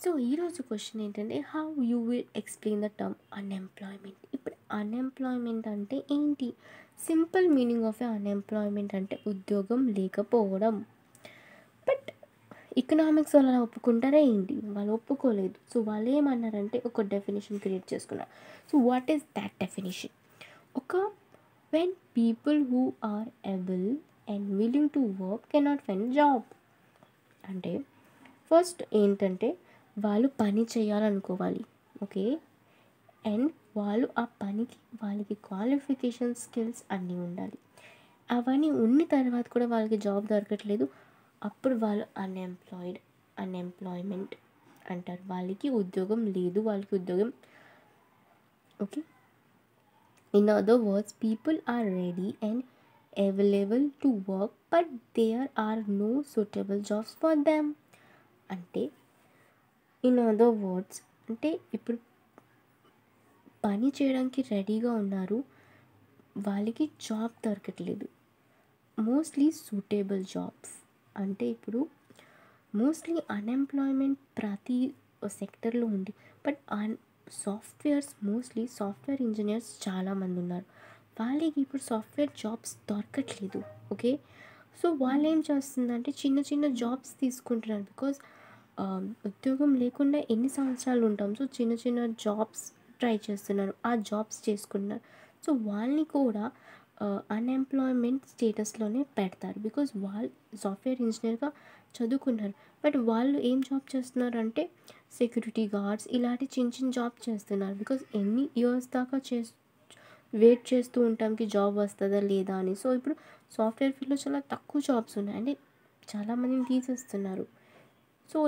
So ఈరోజు question ఏంటంటే how you will explain the term unemployment. ఇప్పుడు అన్ఎంప్లాయ్మెంట్ అంటే ఏంటి? సింపుల్ మీనింగ్ ఆఫ్ అన్ఎంప్లాయ్మెంట్ అంటే ఉద్యోగం లేకపోవడం. బట్ ఎకనామిక్స్ వాళ్ళు అలా ఒప్పుకుంటారా ఏంటి? వాళ్ళు ఒప్పుకోలేదు. సో వాళ్ళు ఏమన్నారంటే ఒక డెఫినేషన్ క్రియేట్ చేసుకున్నారు. So what is that definition? ఒక when people who are able and willing to work cannot find job. అంటే ఫస్ట్ ఏంటంటే వాళ్ళు పని చేయాలనుకోవాలి, ఓకే, అండ్ వాళ్ళు ఆ పనికి వాళ్ళకి క్వాలిఫికేషన్ స్కిల్స్ అన్నీ ఉండాలి. అవన్నీ ఉన్న తర్వాత కూడా వాళ్ళకి జాబ్ దొరకట్లేదు, అప్పుడు వాళ్ళు అన్ఎంప్లాయ్మెంట్ అంటారు. వాళ్ళకి ఉద్యోగం లేదు, వాళ్ళకి ఉద్యోగం, okay. In other words people are ready and available to work but there are no suitable jobs for them. అంటే ఇన్ అదర్ వర్డ్స్ అంటే ఇప్పుడు పని చేయడానికి రెడీగా ఉన్నారు, వాళ్ళకి జాబ్ దొరకట్లేదు, మోస్ట్లీ సూటబుల్ జాబ్స్. అంటే ఇప్పుడు మోస్ట్లీ అన్ఎంప్లాయ్మెంట్ ప్రతి సెక్టర్లో ఉంది. బట్ మోస్ట్లీ సాఫ్ట్వేర్ ఇంజనీర్స్ చాలామంది ఉన్నారు, వాళ్ళకి ఇప్పుడు సాఫ్ట్వేర్ జాబ్స్ దొరకట్లేదు, ఓకే. సో వాళ్ళు ఏం చేస్తుందంటే చిన్న చిన్న జాబ్స్ తీసుకుంటున్నారు. బికాజ్ ఉద్యోగం లేకుండా ఎన్ని సంవత్సరాలు ఉంటాం. సో చిన్న చిన్న జాబ్స్ ట్రై చేస్తున్నారు, ఆ జాబ్స్ చేసుకుంటున్నారు. సో వాళ్ళని కూడా అన్ఎంప్లాయ్మెంట్ స్టేటస్లోనే పెడతారు. బికాజ్ వాళ్ళు సాఫ్ట్వేర్ ఇంజనీర్గా చదువుకున్నారు, బట్ వాళ్ళు ఏం జాబ్ చేస్తున్నారు అంటే సెక్యూరిటీ గార్డ్స్ ఇలాంటి చిన్న చిన్న జాబ్ చేస్తున్నారు. బికాజ్ ఎన్ని ఇయర్స్ దాకా వెయిట్ చేస్తూ ఉంటాంకి జాబ్ వస్తుందా లేదా అని. సో ఇప్పుడు సాఫ్ట్వేర్ ఫీల్డ్లో చాలా తక్కువ జాబ్స్ ఉన్నాయి, అంటే చాలామందిని తీసేస్తున్నారు. సో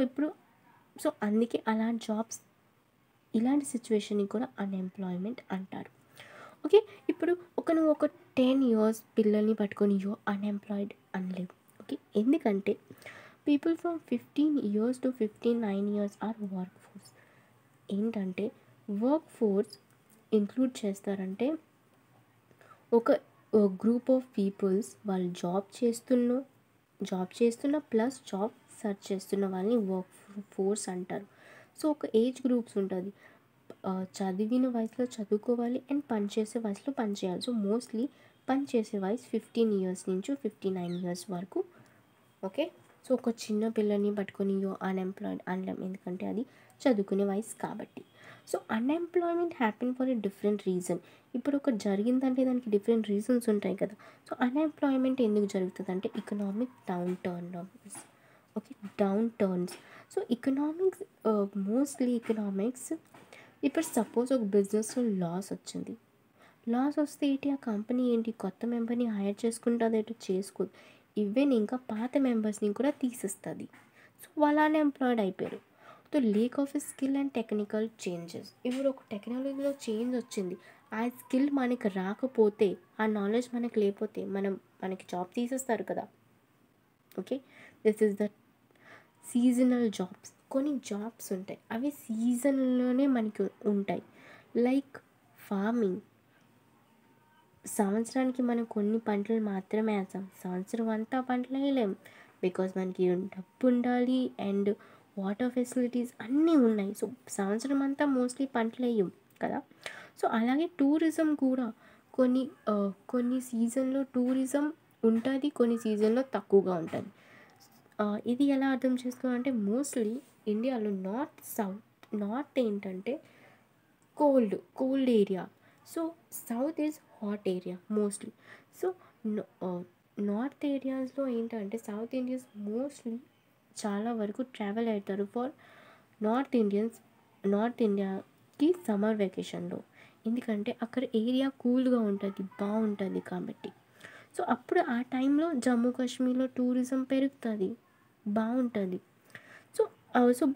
అందుకే అలాంటి జాబ్స్, ఇలాంటి సిచ్యువేషన్ని కూడా అన్ఎంప్లాయ్మెంట్ అంటారు, ఓకే. ఇప్పుడు నువ్వు ఒక 10 years పిల్లల్ని పట్టుకొని అన్ఎంప్లాయిడ్ అనలేవు, ఓకే. ఎందుకంటే people from 15 years to 59 years are work force. ఏంటంటే వర్క్ ఫోర్స్ ఇంక్లూడ్ చేస్తారంటే ఒక గ్రూప్ ఆఫ్ పీపుల్స్ వాళ్ళు జాబ్ చేస్తున్న ప్లస్ జాబ్ సెర్చ్ చేస్తున్న వాళ్ళని వర్క్ ఫోర్స్ అంటారు. సో ఒక ఏజ్ గ్రూప్స్ ఉంటుంది, చదివిన వయసులో చదువుకోవాలి అండ్ పనిచేసే వయసులో పని చేయాలి. సో మోస్ట్లీ పని చేసే వయసు 15 years నుంచి 59 years వరకు, ఓకే. సో ఒక చిన్న పిల్లని పట్టుకొని అన్ఎంప్లాయిడ్ అనలేం, ఎందుకంటే అది చదువుకునే వయసు కాబట్టి. So unemployment happen for a different reason. ఇప్పుడు ఒకటి జరిగిందంటే దానికి డిఫరెంట్ రీజన్స్ ఉంటాయి కదా. సో అన్ఎంప్లాయ్మెంట్ ఎందుకు జరుగుతుంది అంటే economic down turns. So mostly economics, ఇప్పుడు సపోజ్ ఒక బిజినెస్లో లాస్ వస్తే ఏంటి, ఆ కంపెనీ ఏంటి కొత్త మెంబర్ని హైర్ చేసుకుంటుంది, ఏంటో చేసుకోదు, ఈవెన్ ఇంకా పాత మెంబర్స్ని కూడా తీసేస్తుంది. సో వాళ్ళు అన్ఎంప్లాయిడ్ అయిపోయారు. So lake of skill and technical changes. ఇప్పుడు ఒక టెక్నాలజీలో చేంజ్ వచ్చింది, ఆ స్కిల్ మనకి రాకపోతే, ఆ నాలెడ్జ్ మనకి లేకపోతే మనకి జాబ్ తీసేస్తారు కదా, okay. This is the seasonal jobs. కొన్ని జాబ్స్ ఉంటాయి అవి సీజన్లోనే మనకి ఉంటాయి. లైక్ ఫార్మింగ్, సంవత్సరానికి మనం కొన్ని పంటలు మాత్రమే వేస్తాం, సంవత్సరం అంతా పంటలు వేయలేం. బికాజ్ మనకి డబ్బు ఉండాలి అండ్ వాటర్ ఫెసిలిటీస్ అన్నీ ఉన్నాయి. సో సంవత్సరం అంతా మోస్ట్లీ పంటలు వేయం కదా. సో అలాగే టూరిజం కూడా కొన్ని సీజన్లో టూరిజం ఉంటుంది, కొన్ని సీజన్లో తక్కువగా ఉంటుంది. ఇది ఎలా అర్థం చేసుకోవాలంటే మోస్ట్లీ ఇండియాలో నార్త్ ఏంటంటే cold area. So south is hot area mostly. So north ఏరియాస్లో ఏంటంటే సౌత్ ఇండియన్స్ మోస్ట్లీ చాలా వరకు ట్రావెల్ అవుతారు ఫర్ నార్త్ ఇండియాకి సమ్మర్ వెకేషన్లో, ఎందుకంటే అక్కడ ఏరియా కూల్గా ఉంటుంది, బాగుంటుంది కాబట్టి. సో అప్పుడు ఆ టైంలో జమ్మూ కాశ్మీర్లో టూరిజం పెరుగుతుంది, బాగుంటుంది.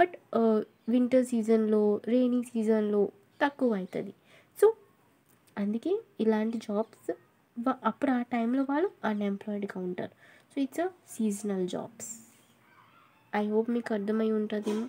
బట్ వింటర్ సీజన్లో, రెయినీ సీజన్లో తక్కువ అవుతుంది. సో అందుకే ఇలాంటి జాబ్స్ అప్పుడు ఆ టైంలో వాళ్ళు అన్ఎంప్లాయిడ్గా ఉంటారు. So it's a seasonal jobs. I hope మీకు అర్థమై ఉంటుందేమో.